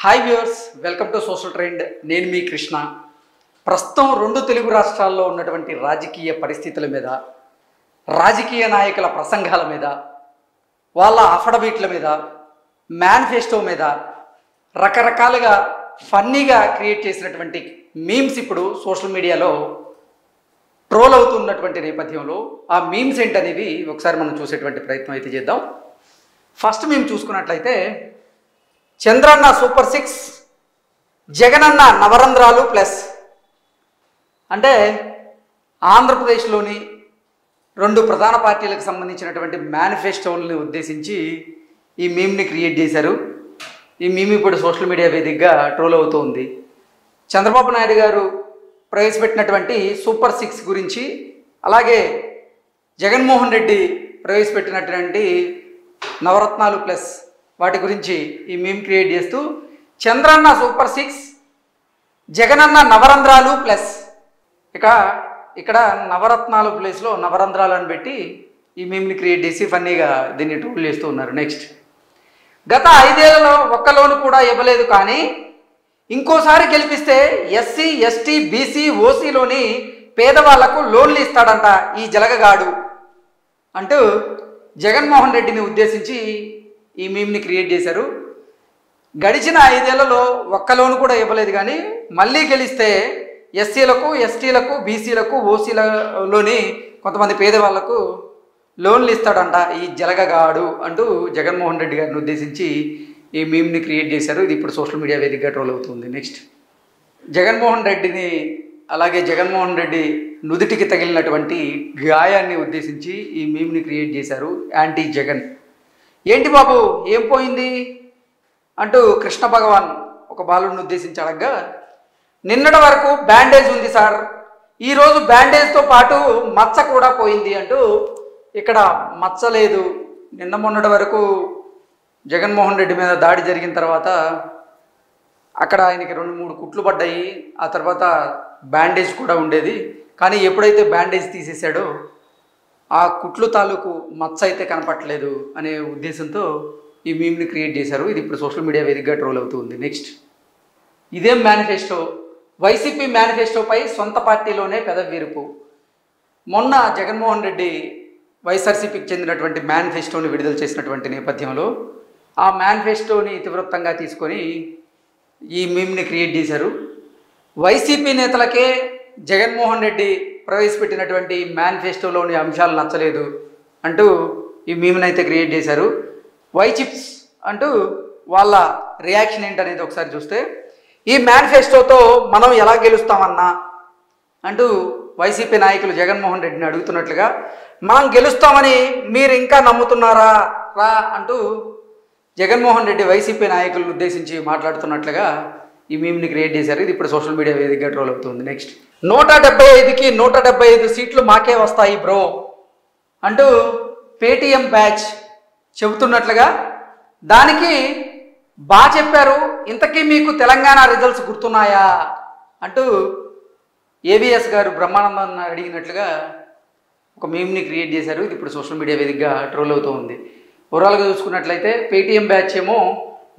Hi viewers, welcome to social trend. నేను మీ కృష్ణ. ప్రస్తుతం రెండు తెలుగు రాష్ట్రాల్లో ఉన్నటువంటి రాజకీయ పరిస్థితుల మీద, రాజకీయ నాయకుల ప్రసంగాల మీద, వాళ్ళ అఫడవిట్ల మీద, మేనిఫెస్టో మీద రకరకాలుగా ఫన్నీగా క్రియేట్ చేసినటువంటి మీమ్స్ ఇప్పుడు సోషల్ మీడియాలో ట్రోల్ అవుతున్నటువంటి నేపథ్యంలో ఆ మీమ్స్ ఏంటనేవి ఒకసారి మనం చూసేటువంటి ప్రయత్నం అయితే చేద్దాం. ఫస్ట్ మేము చూసుకున్నట్లయితే, చంద్రన్న సూపర్ 6, జగనన్న నవరంధ్రాలు ప్లస్. అంటే ఆంధ్రప్రదేశ్లోని రెండు ప్రధాన పార్టీలకు సంబంధించినటువంటి మేనిఫెస్టోల్ని ఉద్దేశించి ఈ మీమ్ని క్రియేట్ చేశారు. ఈ మీమ్ ఇప్పుడు సోషల్ మీడియా వేదికగా ట్రోల్ అవుతుంది. చంద్రబాబు నాయుడు గారు ప్రవేశపెట్టినటువంటి సూపర్ 6 గురించి, అలాగే జగన్మోహన్ రెడ్డి ప్రవేశపెట్టినటువంటి నవరత్నాలు ప్లస్ వాటి గురించి ఈ మీమ్ క్రియేట్ చేస్తూ, చంద్రన్న సూపర్ 6, జగనన్న నవరంధ్రాలు ప్లస్. ఇక్కడ నవరత్నాలు ప్లేస్లో నవరంధ్రాలు అని పెట్టి ఈ మీమ్ని క్రియేట్ చేసి ఫన్నీగా దీన్ని ట్రోల్ చేస్తూ ఉన్నారు. నెక్స్ట్, గత 5 ఏళ్లలో ఒక్క లోను కూడా ఇవ్వలేదు, కానీ ఇంకోసారి గెలిపిస్తే ఎస్సీ, ఎస్టీ, బీసీ, ఓసీలోని పేదవాళ్లకు లోన్లు ఇస్తాడంట ఈ జలగగాడు అంటూ జగన్మోహన్ రెడ్డిని ఉద్దేశించి ఈ మీమ్ని క్రియేట్ చేశారు. గడిచిన 5 ఏళ్లలో ఒక్క లోను కూడా ఇవ్వలేదు, కానీ మళ్ళీ గెలిస్తే ఎస్సీలకు, ఎస్టీలకు, బీసీలకు, ఓసీలలోని కొంతమంది పేదవాళ్లకు లోన్లు ఇస్తాడంట ఈ జలగగాడు అంటూ జగన్మోహన్ రెడ్డి గారిని ఉద్దేశించి ఈ మీమ్ని క్రియేట్ చేశారు. ఇది ఇప్పుడు సోషల్ మీడియా వేదికగా ట్రోల్ అవుతుంది. నెక్స్ట్, జగన్మోహన్ రెడ్డిని, అలాగే జగన్మోహన్ రెడ్డి నుదుటికి తగిలినటువంటి గాయాన్ని ఉద్దేశించి ఈ మీమ్ని క్రియేట్ చేశారు. యాంటీ జగన్. ఏంటి బాబు, ఏం పోయింది అంటూ కృష్ణ భగవాన్ ఒక బాలుడిని ఉద్దేశించి అడగగా, నిన్నటి వరకు బ్యాండేజ్ ఉంది సార్, ఈరోజు బ్యాండేజ్తో పాటు మచ్చ కూడా పోయింది అంటూ, ఇక్కడ మచ్చ లేదు. నిన్న మొన్నటి వరకు జగన్మోహన్ రెడ్డి మీద దాడి జరిగిన తర్వాత అక్కడ ఆయనకి 2-3 కుట్లు పడ్డాయి, ఆ తర్వాత బ్యాండేజ్ కూడా ఉండేది, కానీ ఎప్పుడైతే బ్యాండేజ్ తీసేశాడో ఆ కుట్లు తాలూకు మచ్చ అయితే కనపట్టలేదు అనే ఉద్దేశంతో ఈ మీమ్ని క్రియేట్ చేశారు. ఇది ఇప్పుడు సోషల్ మీడియా వేదికగా ట్రోల్ అవుతుంది. నెక్స్ట్, ఇదేం మేనిఫెస్టో, వైసీపీ మేనిఫెస్టోపై సొంత పార్టీలోనే పెదవిరుపు. మొన్న జగన్మోహన్ రెడ్డి వైఎస్ఆర్సీపీకి చెందినటువంటి మేనిఫెస్టోని విడుదల చేసినటువంటి నేపథ్యంలో ఆ మేనిఫెస్టోని ఇతివృత్తంగా తీసుకొని ఈ మీమ్ని క్రియేట్ చేశారు. వైసీపీ నేతలకే జగన్మోహన్ రెడ్డి ప్రవేశపెట్టినటువంటి మేనిఫెస్టోలోని అంశాలు నచ్చలేదు అంటూ ఈ మీమ్ని అయితే క్రియేట్ చేశారు. వై చిప్స్ అంటూ వాళ్ళ రియాక్షన్ ఏంటనేది ఒకసారి చూస్తే, ఈ మేనిఫెస్టోతో మనం ఎలా గెలుస్తామన్నా అంటూ వైసీపీ నాయకులు జగన్మోహన్ రెడ్డిని అడుగుతున్నట్లుగా, మనం గెలుస్తామని మీరు ఇంకా నమ్ముతున్నారా రా అంటూ జగన్మోహన్ రెడ్డి వైసీపీ నాయకులను ఉద్దేశించి మాట్లాడుతున్నట్లుగా ఈ మీమ్ని క్రియేట్ చేశారు. ఇది ఇప్పుడు సోషల్ మీడియా వేదికగా ట్రోల్ అవుతుంది. నెక్స్ట్, 175కి 175 సీట్లు మాకే వస్తాయి బ్రో అంటూ పేటీఎం బ్యాచ్ చెబుతున్నట్లుగా, దానికి బాగా చెప్పారు, ఇంతకీ మీకు తెలంగాణ రిజల్ట్స్ గుర్తున్నాయా అంటూ ఏవిఎస్ గారు బ్రహ్మానందాన్ని అడిగినట్లుగా ఒక మీమ్ని క్రియేట్ చేశారు. ఇది ఇప్పుడు సోషల్ మీడియా వేదికగా ట్రోల్ అవుతూ ఉంది. ఓవరాల్గా చూసుకున్నట్లయితే పేటీఎం బ్యాచ్ ఏమో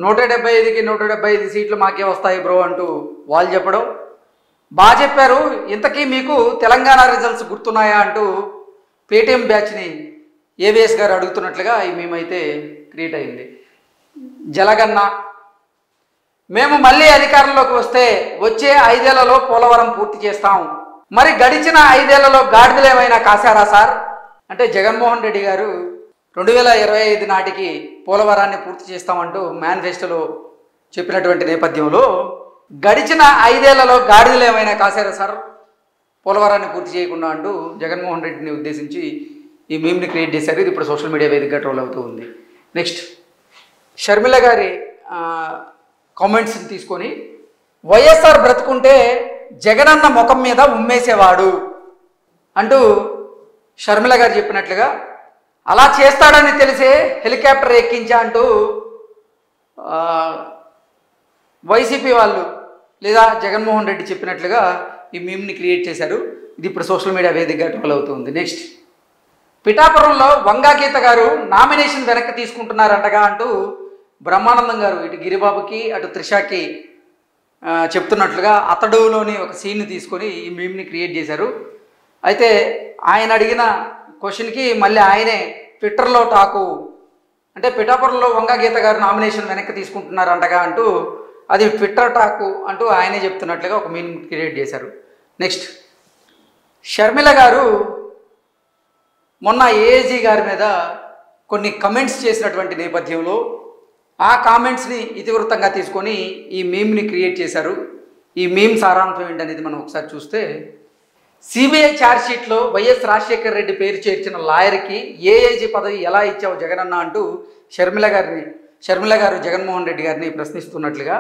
175కి 175 సీట్లు మాకే వస్తాయి బ్రో అంటూ వాళ్ళు చెప్పడం, బాగా చెప్పారు, ఇంతకీ మీకు తెలంగాణ రిజల్ట్స్ గుర్తున్నాయా అంటూ పేటీఎం బ్యాచ్ని ఏవిఎస్ గారు అడుగుతున్నట్లుగా ఈ మేమైతే క్రియేట్ అయింది. జలగన్న, మేము మళ్ళీ అధికారంలోకి వస్తే వచ్చే 5 ఏళ్లలో పోలవరం పూర్తి చేస్తాం, మరి గడిచిన 5 ఏళ్లలో గాడిదలు ఏమైనా కాశారా సార్ అంటే, జగన్మోహన్ రెడ్డి గారు 2025 నాటికి పోలవరాన్ని పూర్తి చేస్తామంటూ మేనిఫెస్టోలో చెప్పినటువంటి నేపథ్యంలో, గడిచిన 5 ఏళ్లలో గాడిదలు ఏమైనా కాశారా సార్ పోలవరాన్ని పూర్తి చేయకుండా అంటూ జగన్మోహన్ రెడ్డిని ఉద్దేశించి ఈ మీమ్ని క్రియేట్ చేశారు. ఇది ఇప్పుడు సోషల్ మీడియా వేదికగా ట్రోల్ అవుతూ ఉంది. నెక్స్ట్, షర్మిల గారి కామెంట్స్ని తీసుకొని, వైఎస్ఆర్ బ్రతుకుంటే జగనన్న ముఖం మీద ఉమ్మేసేవాడు అంటూ షర్మిల గారు చెప్పినట్లుగా, అలా చేస్తాడని తెలిసే హెలికాప్టర్ ఎక్కించా అంటూ వైసీపీ వాళ్ళు లేదా జగన్మోహన్ రెడ్డి చెప్పినట్లుగా ఈ మీమ్ని క్రియేట్ చేశారు. ఇది ఇప్పుడు సోషల్ మీడియా వేదికగా ట్రోల్ అవుతుంది. నెక్స్ట్, పిఠాపురంలో వంగాగీత గారు నామినేషన్ వెనక్కి తీసుకుంటున్నారంటగా అంటూ బ్రహ్మానందం గారు ఇటు గిరిబాబుకి అటు త్రిషాకి చెప్తున్నట్లుగా అతడులోని ఒక సీన్ని తీసుకొని ఈ మీమ్ని క్రియేట్ చేశారు. అయితే ఆయన అడిగిన క్వశ్చన్కి మళ్ళీ ఆయనే ట్విట్టర్లో టాకు అంటే పిఠాపురంలో వంగ గీత గారు నామినేషన్ వెనక్కి తీసుకుంటున్నారు అంటగా అంటూ అది ట్విట్టర్ టాకు అంటూ ఆయనే చెప్తున్నట్లుగా ఒక మీమ్ క్రియేట్ చేశారు. నెక్స్ట్ షర్మిల గారు మొన్న ఏఏజీ గారి మీద కొన్ని కమెంట్స్ చేసినటువంటి నేపథ్యంలో ఆ కామెంట్స్ని ఇతివృత్తంగా తీసుకొని ఈ మీమ్ని క్రియేట్ చేశారు. ఈ మీమ్ సారాంశం ఏంటనేది మనం ఒకసారి చూస్తే, సిబిఐ ఛార్జ్షీట్లో వైఎస్ రాజశేఖర రెడ్డి పేరు చేర్చిన లాయర్కి ఏఏజీ పదవి ఎలా ఇచ్చావు జగనన్న అంటూ షర్మిల గారు జగన్మోహన్ రెడ్డి గారిని ప్రశ్నిస్తున్నట్లుగా,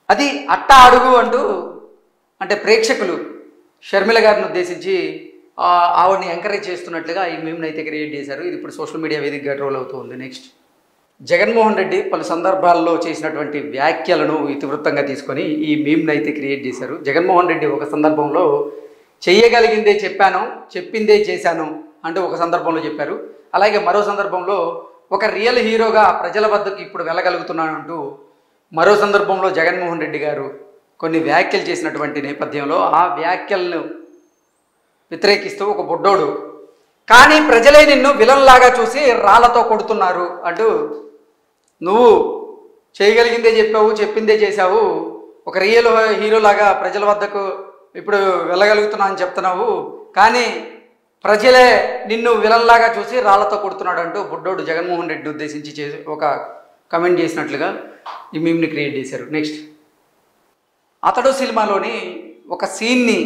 అది అట్టా అడుగు అంటూ అంటే ప్రేక్షకులు షర్మిల గారిని ఉద్దేశించి ఆవిడని ఎంకరేజ్ చేస్తున్నట్లుగా ఈ మీమ్ని అయితే క్రియేట్ చేశారు. ఇది ఇప్పుడు సోషల్ మీడియా వేదికగా ట్రోల్ అవుతుంది. నెక్స్ట్ జగన్మోహన్ రెడ్డి పలు సందర్భాల్లో చేసినటువంటి వ్యాఖ్యలను ఇతివృత్తంగా తీసుకొని ఈ మీమ్ని అయితే క్రియేట్ చేశారు. జగన్మోహన్ రెడ్డి ఒక సందర్భంలో చెయ్యగలిగిందే చెప్పాను, చెప్పిందే చేశాను అంటూ ఒక సందర్భంలో చెప్పారు. అలాగే మరో సందర్భంలో ఒక రియల్ హీరోగా ప్రజల వద్దకు ఇప్పుడు వెళ్ళగలుగుతున్నాను అంటూ మరో సందర్భంలో జగన్మోహన్ రెడ్డి గారు కొన్ని వ్యాఖ్యలు చేసినటువంటి నేపథ్యంలో ఆ వ్యాఖ్యలను వ్యతిరేకిస్తూ ఒక బుడ్డోడు కానీ ప్రజలే నిన్ను విలన్లాగా చూసి రాళ్లతో కొడుతున్నారు అంటూ, నువ్వు చేయగలిగిందే చెప్పావు, చెప్పిందే చేశావు, ఒక రియల్ హీరోలాగా ప్రజల వద్దకు ఇప్పుడు వెళ్ళగలుగుతున్నా అని చెప్తున్నావు, కానీ ప్రజలే నిన్ను విలన్లాగా చూసి రాళ్లతో కొడుతున్నాడు అంటూ బుడ్డోడు జగన్మోహన్ రెడ్డిని ఉద్దేశించి ఒక కమెంట్ చేసినట్లుగా ఈ మీమ్ని క్రియేట్ చేశారు. నెక్స్ట్ అతడు సినిమాలోని ఒక సీన్ని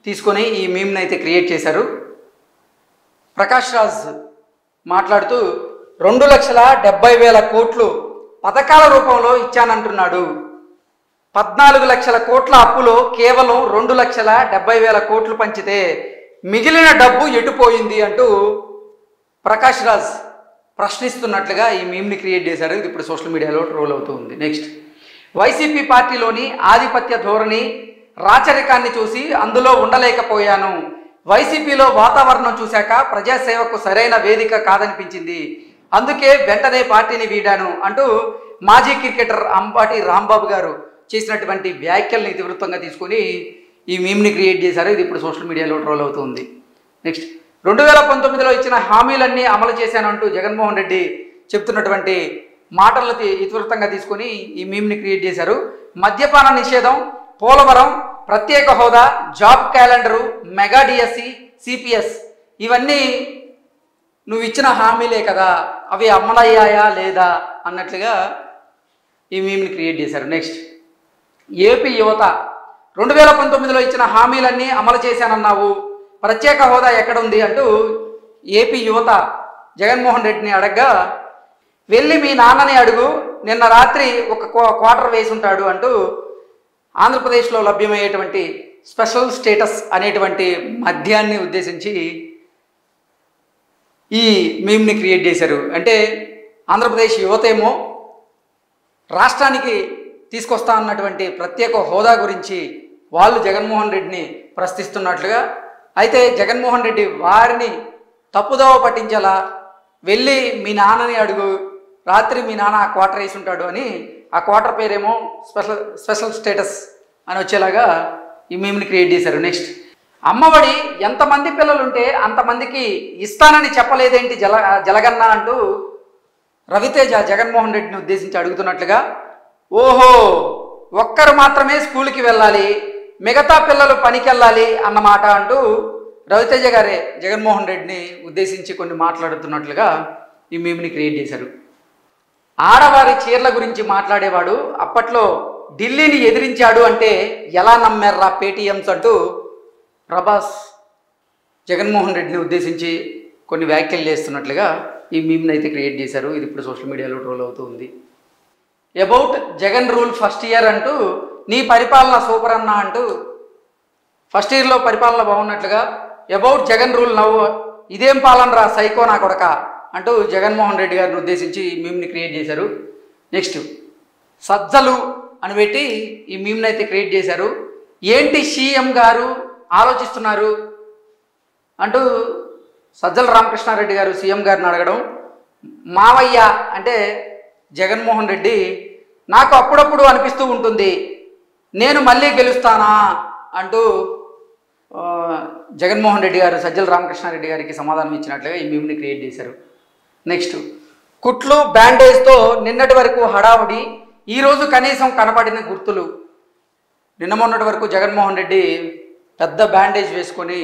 తీసుకొని ఈ మీమ్ని అయితే క్రియేట్ చేశారు. ప్రకాష్ రాజ్ మాట్లాడుతూ 2,70,000 కోట్లు పథకాల రూపంలో ఇచ్చానంటున్నాడు. 14 లక్షల కోట్ల అప్పులో కేవలం 2,70,000 కోట్లు పంచితే మిగిలిన డబ్బు ఎటుపోయింది అంటూ ప్రకాష్ రాజ్ ప్రశ్నిస్తున్నట్లుగా ఈ మీమ్ని క్రియేట్ చేశారు. ఇది ఇప్పుడు సోషల్ మీడియాలో ట్రోల్ అవుతుంది. నెక్స్ట్ వైసీపీ పార్టీలోని ఆధిపత్య ధోరణి రాచరికాన్ని చూసి అందులో ఉండలేకపోయాను. వైసీపీలో వాతావరణం చూశాక ప్రజాసేవకు సరైన వేదిక కాదనిపించింది, అందుకే వెంటనే పార్టీని వీడాను అంటూ మాజీ క్రికెటర్ అంబాటి రాంబాబు గారు చేసినటువంటి వ్యాఖ్యల్ని ఇతివృత్తంగా తీసుకొని ఈ మీమ్ని క్రియేట్ చేశారు. ఇది ఇప్పుడు సోషల్ మీడియాలో ట్రోల్ అవుతుంది. నెక్స్ట్ 2019లో ఇచ్చిన హామీలన్నీ అమలు చేశానంటూ జగన్మోహన్ రెడ్డి చెప్తున్నటువంటి మాటలను ఇతివృత్తంగా తీసుకొని ఈ మీమ్ని క్రియేట్ చేశారు. మద్యపాన నిషేధం, పోలవరం, ప్రత్యేక హోదా, job calendar, mega DSC, CPS ఇవన్నీ నువ్వు ఇచ్చిన హామీలే కదా, అవి అమలయ్యాయా లేదా అన్నట్లుగా ఈ మీమ్ని క్రియేట్ చేశారు. నెక్స్ట్ ఏపీ యువత 2019లో ఇచ్చిన హామీలన్నీ అమలు చేశానన్నావు, ప్రత్యేక హోదా ఎక్కడుంది అంటూ ఏపీ యువత జగన్మోహన్ రెడ్డిని అడగ్గా, వెళ్ళి మీ నాన్నని అడుగు, నిన్న రాత్రి ఒక క్వార్టర్ వేసి ఉంటాడు అంటూ ఆంధ్రప్రదేశ్లో లభ్యమయ్యేటువంటి స్పెషల్ స్టేటస్ అనేటువంటి మద్యాన్ని ఉద్దేశించి ఈ మీమ్ని క్రియేట్ చేశారు. అంటే ఆంధ్రప్రదేశ్ యువతేమో రాష్ట్రానికి తీసుకొస్తా అన్నటువంటి ప్రత్యేక హోదా గురించి వాళ్ళు జగన్మోహన్ రెడ్డిని ప్రశ్నిస్తున్నట్లుగా, అయితే జగన్మోహన్ రెడ్డి వారిని తప్పుదోవ పట్టించేలా వెళ్ళి మీ నాన్నని అడుగు, రాత్రి మీ నాన్న ఆ క్వార్టర్ వేసి ఉంటాడు అని, ఆ క్వార్టర్ పేరేమో స్పెషల్ స్టేటస్ అని వచ్చేలాగా ఈ మీమ్ని క్రియేట్ చేశారు. నెక్స్ట్ అమ్మఒడి ఎంతమంది పిల్లలుంటే అంతమందికి ఇస్తానని చెప్పలేదేంటి జలగన్న అంటూ రవితేజ జగన్మోహన్ రెడ్డిని ఉద్దేశించి అడుగుతున్నట్లుగా, ఓహో ఒక్కరు మాత్రమే స్కూల్కి వెళ్ళాలి, మిగతా పిల్లలు పనికి వెళ్ళాలి అన్నమాట అంటూ రవితేజ గారే జగన్మోహన్ రెడ్డిని ఉద్దేశించి కొన్ని మాట్లాడుతున్నట్లుగా ఈ మీమ్ని క్రియేట్ చేశారు. ఆడవారి చీరల గురించి మాట్లాడేవాడు అప్పట్లో ఢిల్లీని ఎదిరించాడు అంటే ఎలా నమ్మారా పేటీఎంస్ అంటూ ప్రభాస్ జగన్మోహన్ రెడ్డిని ఉద్దేశించి కొన్ని వ్యాఖ్యలు చేస్తున్నట్లుగా ఈ మీమ్ని అయితే క్రియేట్ చేశారు. ఇది ఇప్పుడు సోషల్ మీడియాలో ట్రోల్ అవుతుంది. About Jagan rule first year అంటూ, నీ పరిపాలన సూపర్ అన్నా అంటూ, ఫస్ట్ ఇయర్లో పరిపాలన బాగున్నట్లుగా, అబౌట్ జగన్ రూల్ నవ్వు, ఇదేం పాలన రా సైకో నా కొడక అంటూ జగన్మోహన్ రెడ్డి గారిని ఉద్దేశించి ఈ మీమ్ని క్రియేట్ చేశారు. నెక్స్ట్ సజ్జలు అని పెట్టి ఈ మీమ్ని అయితే క్రియేట్ చేశారు. ఏంటి సీఎం గారు ఆలోచిస్తున్నారు అంటూ సజ్జల రామకృష్ణారెడ్డి గారు సీఎం గారిని అడగడం, మావయ్య అంటే జగన్మోహన్ రెడ్డి నాకు అప్పుడప్పుడు అనిపిస్తూ ఉంటుంది నేను మళ్ళీ గెలుస్తానా అంటూ జగన్మోహన్ రెడ్డి గారు సజ్జల రామకృష్ణారెడ్డి గారికి సమాధానం ఇచ్చినట్లుగా ఈ మీమ్ని క్రియేట్ చేశారు. నెక్స్ట్, కుట్లు బ్యాండేజ్తో నిన్నటి వరకు హడావుడి, ఈరోజు కనీసం కనపడిన గుర్తులు. నిన్న మొన్నటి వరకు జగన్మోహన్ రెడ్డి పెద్ద బ్యాండేజ్ వేసుకొని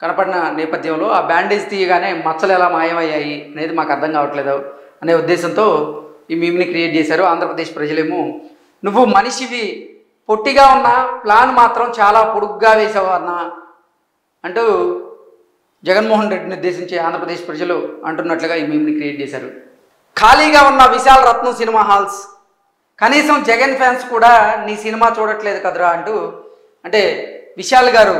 కనపడిన నేపథ్యంలో ఆ బ్యాండేజ్ తీయగానే మచ్చలు ఎలా మాయమయ్యాయి అనేది మాకు అర్థం కావట్లేదు అనే ఉద్దేశంతో ఈ మీమ్ని క్రియేట్ చేశారు. ఆంధ్రప్రదేశ్ ప్రజలేమో నువ్వు మనిషివి, పొట్టిగా ఉన్న ప్లాన్ మాత్రం చాలా పొడుగ్గా వేసావు అన్న అంటూ జగన్మోహన్ రెడ్డిని ఉద్దేశించి ఆంధ్రప్రదేశ్ ప్రజలు అంటున్నట్లుగా ఈ మీమ్ని క్రియేట్ చేశారు. ఖాళీగా ఉన్న విశాల్ రత్నం సినిమా హాల్స్, కనీసం జగన్ ఫ్యాన్స్ కూడా నీ సినిమా చూడట్లేదు కదరా అంటూ, అంటే విశాల్ గారు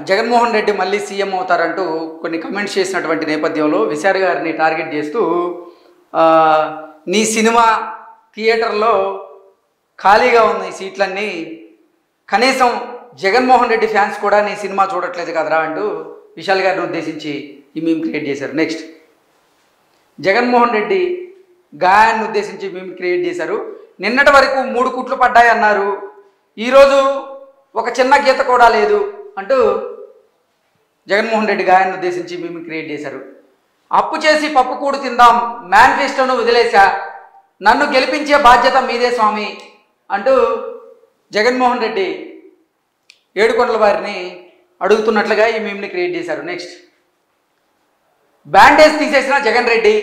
జగన్మోహన్ రెడ్డి మళ్ళీ సీఎం అవుతారంటూ కొన్ని కమెంట్స్ చేసినటువంటి నేపథ్యంలో విశాల్ గారిని టార్గెట్ చేస్తూ నీ సినిమా థియేటర్లో ఖాళీగా ఉన్న ఈ సీట్లన్నీ కనీసం జగన్మోహన్ రెడ్డి ఫ్యాన్స్ కూడా నీ సినిమా చూడట్లేదు కదరా అంటూ విశాల్ గారిని ఉద్దేశించి ఈ మీమ్ క్రియేట్ చేశారు. నెక్స్ట్, జగన్మోహన్ రెడ్డి గాయాన్ని ఉద్దేశించి మీమ్ క్రియేట్ చేశారు. నిన్నటి వరకు 3 కుట్లు పడ్డాయన్నారు, ఈరోజు ఒక చిన్న గీత కూడా లేదు అంటూ జగన్మోహన్ రెడ్డి గాయాన్ని ఉద్దేశించి మీమ్ క్రియేట్ చేశారు. అప్పు చేసి పప్పు కూడు తిందాం, మేనిఫెస్టోను వదిలేశా, నన్ను గెలిపించే బాధ్యత మీదే స్వామి అంటూ జగన్మోహన్ రెడ్డి ఏడుకొండల వారిని అడుగుతున్నట్లుగా ఈ మీమ్ని క్రియేట్ చేశారు. నెక్స్ట్, బ్యాండేజ్ తీసేసిన జగన్ రెడ్డి,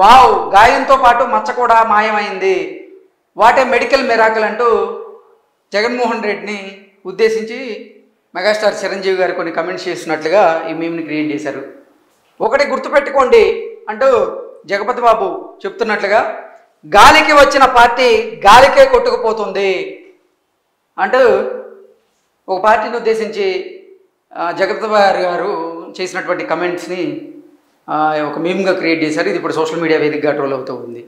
వావ్ గాయంతో పాటు మచ్చ కూడా మాయమైంది, వాటే మెడికల్ మిరాకిల్ అంటూ జగన్మోహన్ రెడ్డిని ఉద్దేశించి మెగాస్టార్ చిరంజీవి గారు కొన్ని కమెంట్స్ చేసినట్లుగా ఈ మీమ్ని క్రియేట్ చేశారు. ఒకటి గుర్తుపెట్టుకోండి అంటూ జగపతి బాబు చెప్తున్నట్లుగా, గాలికి వచ్చిన పార్టీ గాలికే కొట్టుకుపోతుంది అంటూ ఒక పార్టీని ఉద్దేశించి జగపతి బాబు గారు చేసినటువంటి కమెంట్స్ని ఒక మీమ్గా క్రియేట్ చేశారు. ఇది ఇప్పుడు సోషల్ మీడియా వేదికగా ట్రోల్ అవుతూ ఉంది.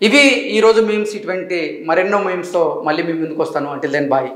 ఇవి ఈరోజు మీమ్స్. ఇటువంటి మరెన్నో మీమ్స్తో మళ్ళీ మీ ముందుకు వస్తాను. Until then bye.